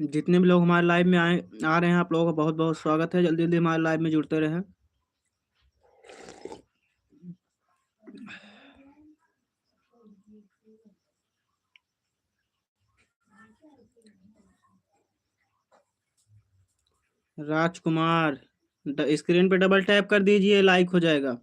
जितने भी लोग हमारे लाइव में आ रहे हैं, आप लोगों का बहुत बहुत स्वागत है। जल्दी जल्दी हमारे लाइव में जुड़ते रहें। राजकुमार, स्क्रीन पे डबल टैप कर दीजिए, लाइक हो जाएगा।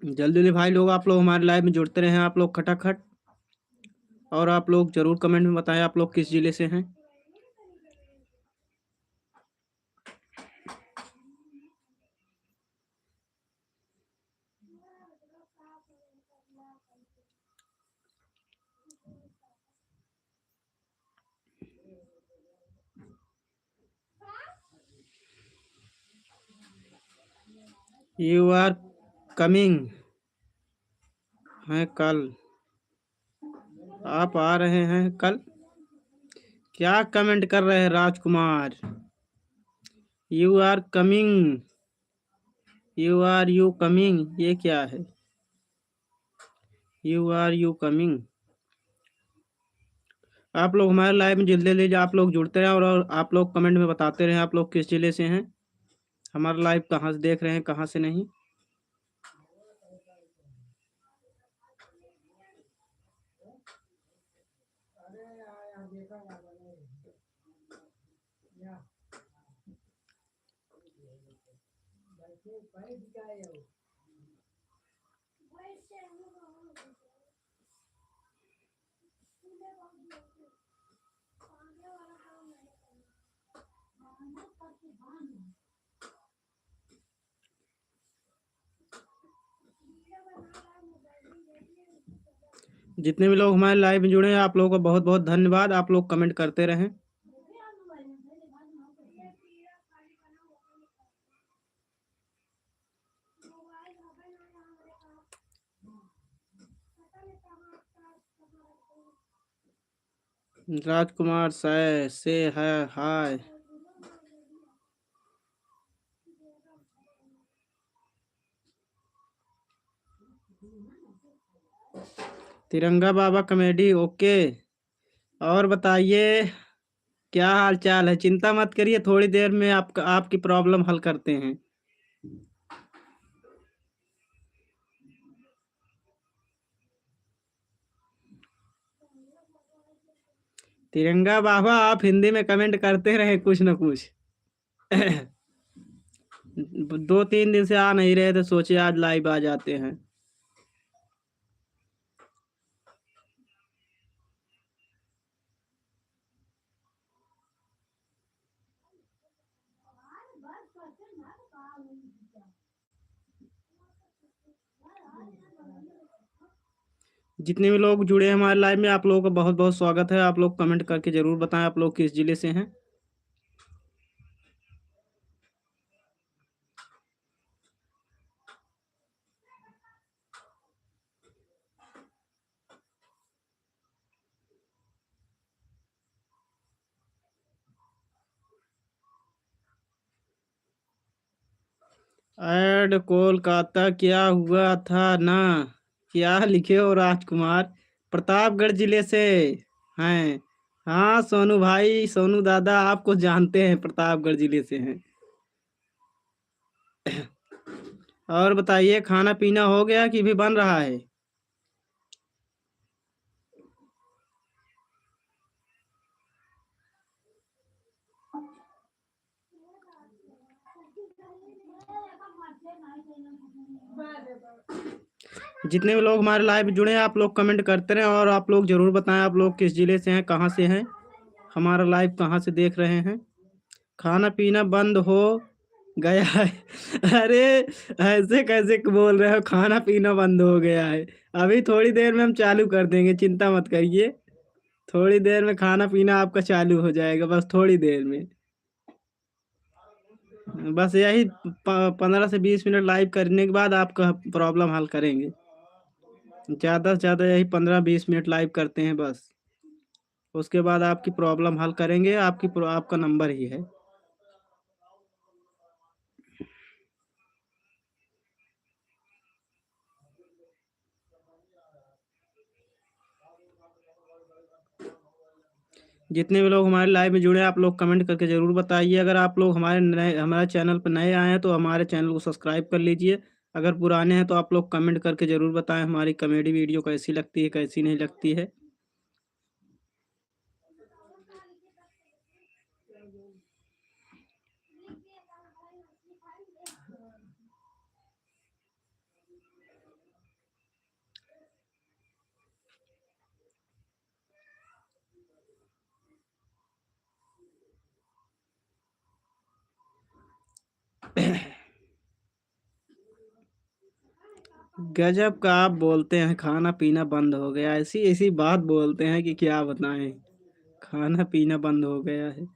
जल्दी जल्दी भाई लोग, आप लोग हमारे लाइव में जुड़ते रहें, आप लोग खटाखट। और आप लोग जरूर कमेंट में बताएं आप लोग किस जिले से हैं। यू आर कमिंग हैं कल, आप आ रहे हैं कल। क्या कमेंट कर रहे हैं Rajkumar? You are coming, you coming, ये क्या है? You coming. आप लोग हमारे लाइव में जल्दी जल्दी आप लोग जुड़ते रहें और आप लोग कमेंट में बताते रहें आप लोग किस जिले से हैं, हमारा लाइव कहाँ से देख रहे हैं, कहाँ से नहीं। जितने भी लोग हमारे लाइव में जुड़े हैं, आप लोगों का बहुत बहुत धन्यवाद। आप लोग कमेंट करते रहें। राजकुमार से है हाय। तिरंगा बाबा कॉमेडी, ओके। और बताइए क्या हाल चाल है? चिंता मत करिए, थोड़ी देर में आपकी प्रॉब्लम हल करते हैं। तिरंगा बाबा, आप हिंदी में कमेंट करते रहे कुछ न कुछ। 2-3 दिन से आ नहीं रहे थे, सोचे आज लाइव आ जाते हैं। जितने भी लोग जुड़े हैं हमारे लाइव में, आप लोगों का बहुत बहुत स्वागत है। आप लोग कमेंट करके जरूर बताएं आप लोग किस जिले से हैं। ऐड कोलकाता क्या हुआ था ना? क्या लिखे हो राजकुमार? प्रतापगढ़ जिले से हैं। हाँ सोनू भाई, सोनू दादा, आपको जानते हैं, प्रतापगढ़ जिले से हैं। और बताइए खाना पीना हो गया कि भी बन रहा है? जितने भी लोग हमारे लाइव जुड़े हैं आप लोग कमेंट करते रहें और आप लोग जरूर बताएं आप लोग किस जिले से हैं, कहाँ से हैं, हमारा लाइव कहाँ से देख रहे हैं। खाना पीना बंद हो गया है। अरे ऐसे कैसे बोल रहे हो, खाना पीना बंद हो गया है? अभी थोड़ी देर में हम चालू कर देंगे, चिंता मत करिए। थोड़ी देर में खाना पीना आपका चालू हो जाएगा, बस थोड़ी देर में। बस यही 15 से 20 मिनट लाइव करने के बाद आपका प्रॉब्लम हल करेंगे। ज़्यादा से ज़्यादा यही 15-20 मिनट लाइव करते हैं बस। उसके बाद आपकी प्रॉब्लम हल करेंगे। आपका नंबर ही है। जितने भी लोग हमारे लाइव में जुड़े हैं आप लोग कमेंट करके ज़रूर बताइए। अगर आप लोग हमारे चैनल पर नए आए हैं तो हमारे चैनल को सब्सक्राइब कर लीजिए। अगर पुराने हैं तो आप लोग कमेंट करके ज़रूर बताएं हमारी कॉमेडी वीडियो कैसी लगती है, कैसी नहीं लगती है। गजब का आप बोलते हैं, खाना पीना बंद हो गया। ऐसी ऐसी बात बोलते हैं कि क्या बताएं। खाना पीना बंद हो गया है।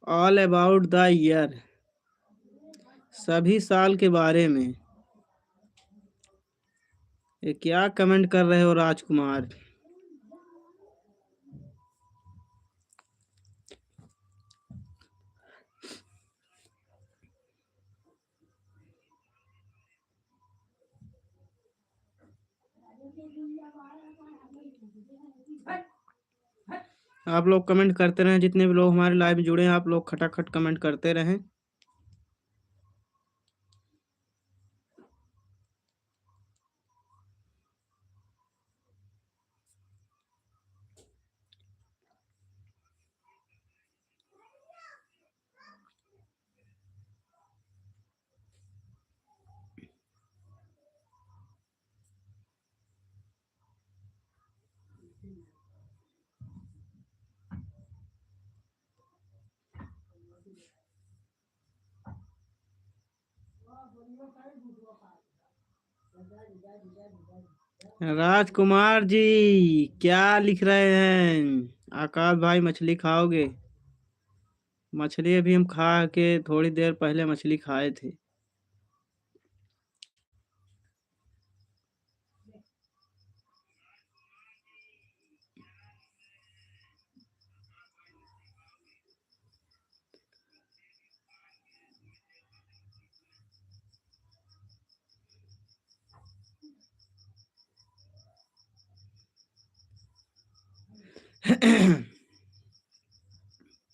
ऑल अबाउट द ईयर, सभी साल के बारे में। ये क्या कमेंट कर रहे हो राजकुमार? आप लोग कमेंट करते रहें। जितने भी लोग हमारे लाइव में जुड़े हैं आप लोग खटाखट कमेंट करते रहें। राजकुमार जी क्या लिख रहे हैं? आकाश भाई मछली खाओगे? मछली अभी हम खा के थोड़ी देर पहले मछली खाए थे।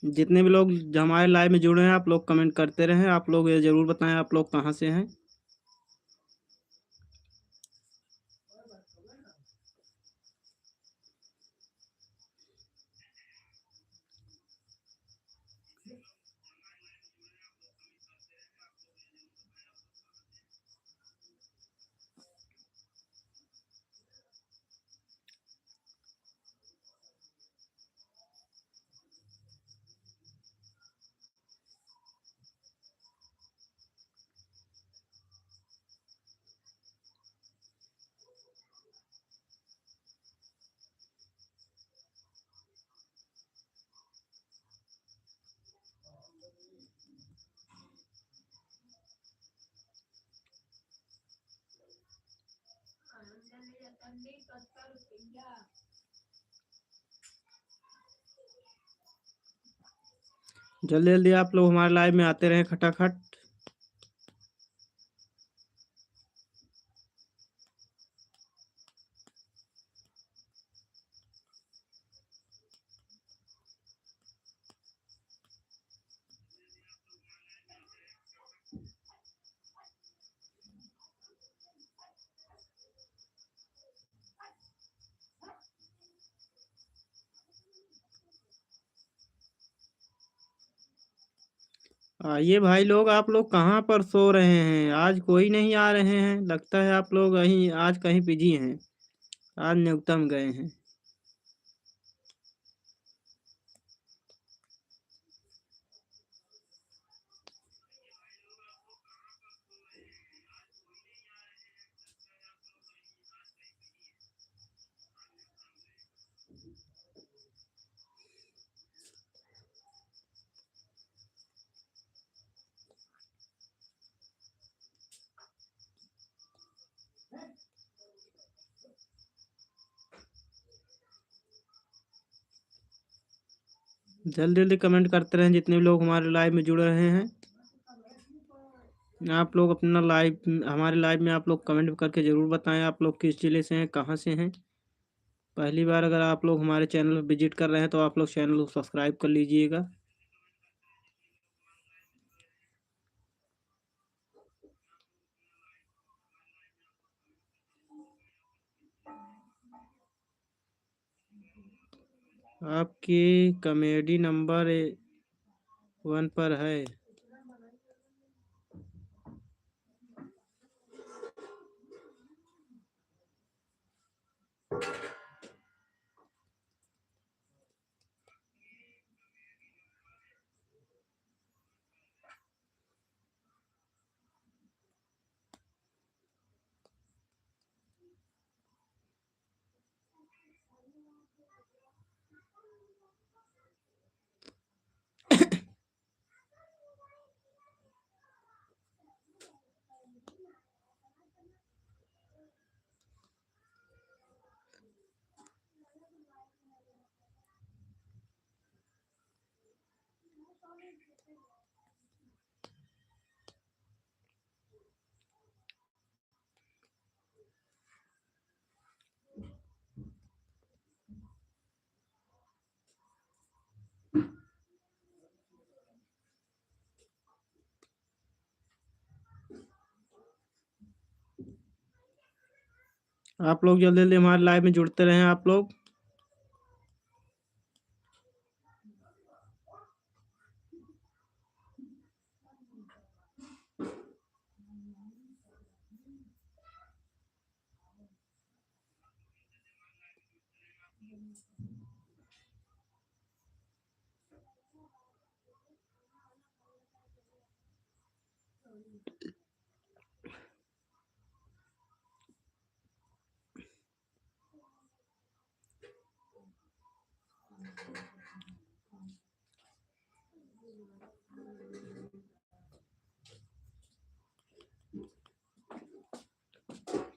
जितने भी लोग हमारे लाइव में जुड़े हैं आप लोग कमेंट करते रहें। आप लोग ये जरूर बताएं आप लोग कहाँ से हैं। जल्दी जल्दी आप लोग हमारे लाइव में आते रहें खटाखट। आइए भाई लोग, आप लोग कहाँ पर सो रहे हैं? आज कोई नहीं आ रहे हैं, लगता है आप लोग कहीं आज कहीं बिजी हैं। आज न्यूनतम गए हैं। जल्दी जल्दी कमेंट करते रहें जितने भी लोग हमारे लाइव में जुड़ रहे हैं। आप लोग अपना लाइव, हमारे लाइव में आप लोग कमेंट करके ज़रूर बताएं आप लोग किस जिले से हैं, कहाँ से हैं। पहली बार अगर आप लोग हमारे चैनल विजिट कर रहे हैं तो आप लोग चैनल को सब्सक्राइब कर लीजिएगा। आपकी कॉमेडी नंबर 1 पर है। आप लोग जल्दी जल्दी हमारे लाइव में जुड़ते रहें आप लोग।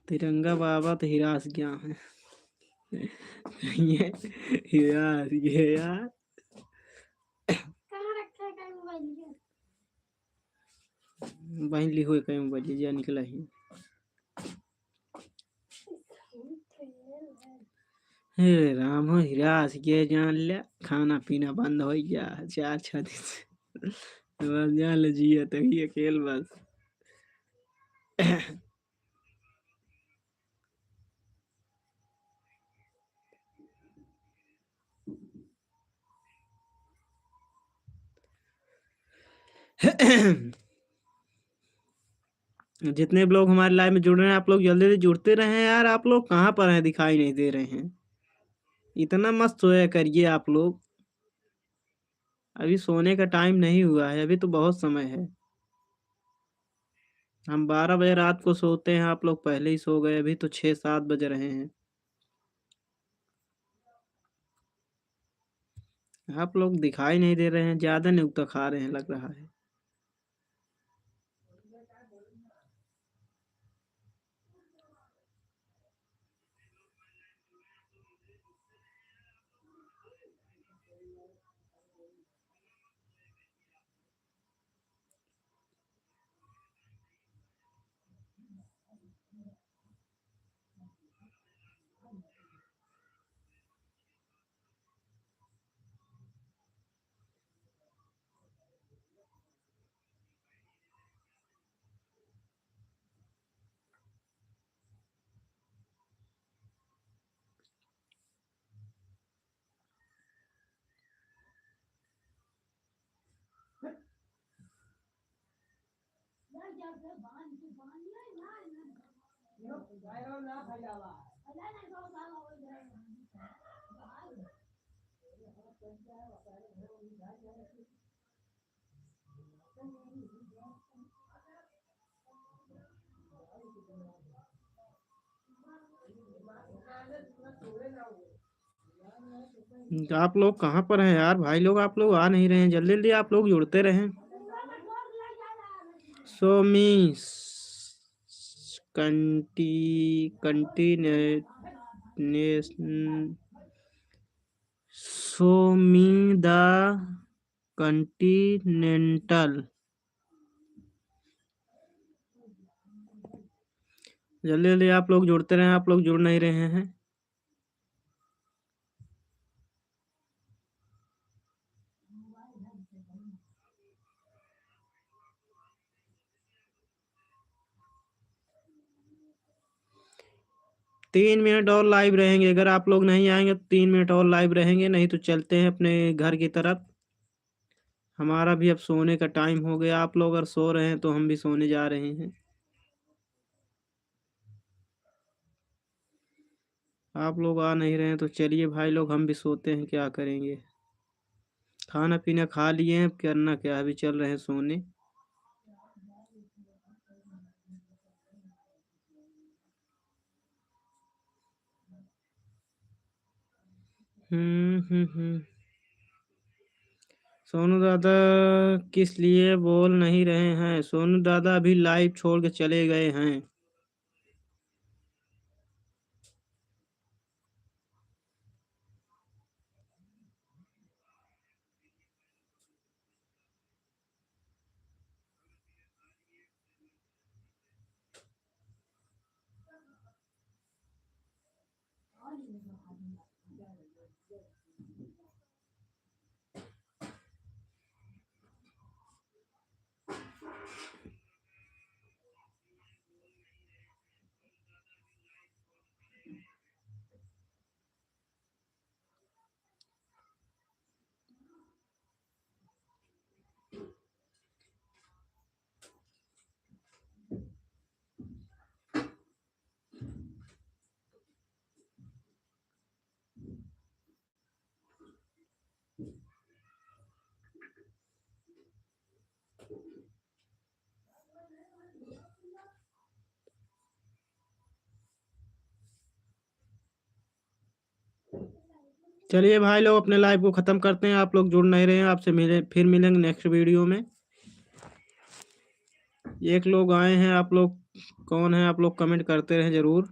तिरंगा बाबा तो हिरास गया है। ये यार, ये यार बहन लिखो कहीं बजे जा निकला ही। हे राम हो, हिरास ये जान लिया, खाना पीना बंद हो गया 4-6 दिन से। बस जान ले जिया तभी अकेल बस। जितने भी लोग हमारे लाइव में जुड़ रहे हैं आप लोग जल्दी से जुड़ते रहे हैं यार। आप लोग कहाँ पर हैं, दिखाई नहीं दे रहे हैं। इतना मस्त सोया करिए आप लोग। अभी सोने का टाइम नहीं हुआ है, अभी तो बहुत समय है। हम 12 बजे रात को सोते हैं, आप लोग पहले ही सो गए। अभी तो 6-7 बज रहे हैं। आप लोग दिखाई नहीं दे रहे हैं, ज्यादा नुक्ता खा रहे हैं लग रहा है। आप लोग कहाँ पर हैं यार? भाई लोग आप लोग आ नहीं रहे हैं, जल्दी जल्दी आप लोग जुड़ते रहें। So me continuation show me the continental. जल्दी जल्दी आप लोग जुड़ते रहें, आप लोग जुड़ नहीं रहे हैं। तीन मिनट और लाइव रहेंगे, अगर आप लोग नहीं आएंगे तो 3 मिनट और लाइव रहेंगे, नहीं तो चलते हैं अपने घर की तरफ। हमारा भी अब सोने का टाइम हो गया, आप लोग अगर सो रहे हैं तो हम भी सोने जा रहे हैं। आप लोग आ नहीं रहे हैं तो चलिए भाई लोग, हम भी सोते हैं, क्या करेंगे। खाना पीना खा लिए हैं, अब करना क्या, अभी चल रहे हैं सोने। सोनू दादा किस लिए बोल नहीं रहे हैं? सोनू दादा अभी लाइव छोड़ के चले गए हैं। चलिए भाई लोग अपने लाइव को ख़त्म करते हैं, आप लोग जुड़ नहीं रहे हैं, आपसे फिर मिलेंगे नेक्स्ट वीडियो में। एक लोग आए हैं, आप लोग कौन है? आप लोग कमेंट करते रहें ज़रूर।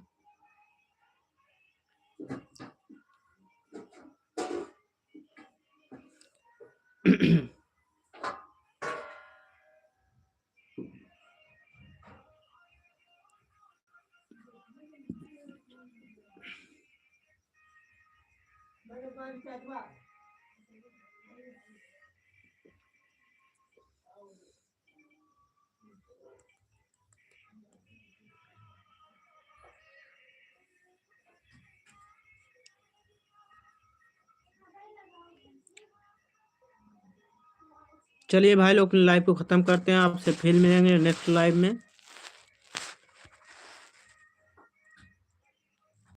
चलिए भाई लोग अपने लाइव को ख़त्म करते हैं, आपसे फिर मिलेंगे नेक्स्ट लाइव में।